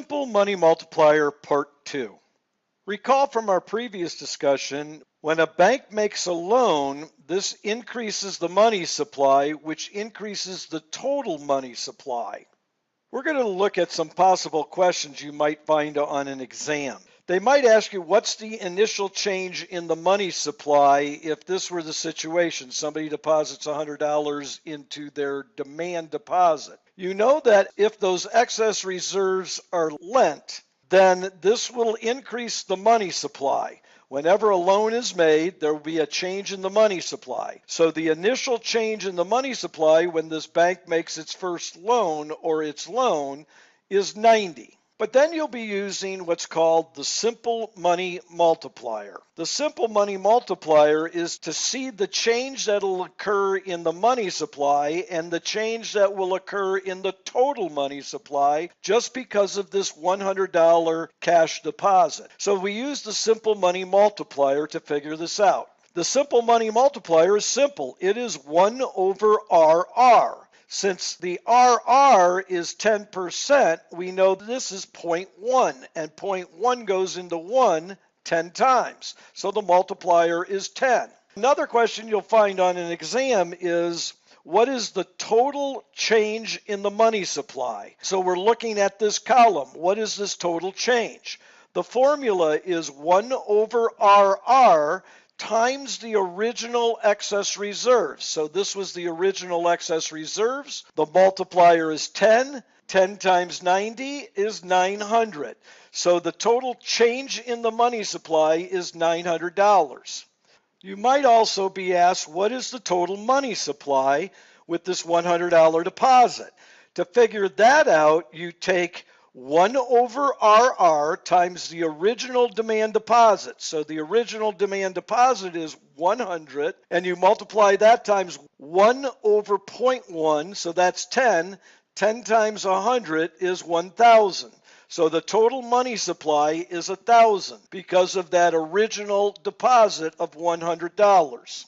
Simple money multiplier part 2. Recall from our previous discussion, when a bank makes a loan, this increases the money supply, which increases the total money supply. We're going to look at some possible questions you might find on an exam. They might ask you, what's the initial change in the money supply if this were the situation? Somebody deposits $100 into their demand deposit. You know that if those excess reserves are lent, then this will increase the money supply. Whenever a loan is made, there will be a change in the money supply. So the initial change in the money supply when this bank makes its first loan or its loan is 90. But then you'll be using what's called the simple money multiplier. The simple money multiplier is to see the change that will occur in the money supply and the change that will occur in the total money supply just because of this $100 cash deposit. So we use the simple money multiplier to figure this out. The simple money multiplier is simple. It is 1 over RR. Since the RR is 10%, we know this is 0.1, and 0.1 goes into 1 10 times. So the multiplier is 10. Another question you'll find on an exam is, what is the total change in the money supply? So we're looking at this column. What is this total change? The formula is 1 over RR times the original excess reserves. So this was the original excess reserves. The multiplier is 10. 10 times 90 is 900. So the total change in the money supply is $900. You might also be asked, what is the total money supply with this $100 deposit? To figure that out, you take 1 over RR times the original demand deposit. So the original demand deposit is 100, and you multiply that times 1 over 0.1, so that's 10. 10 times 100 is 1,000. So the total money supply is 1,000 because of that original deposit of $100.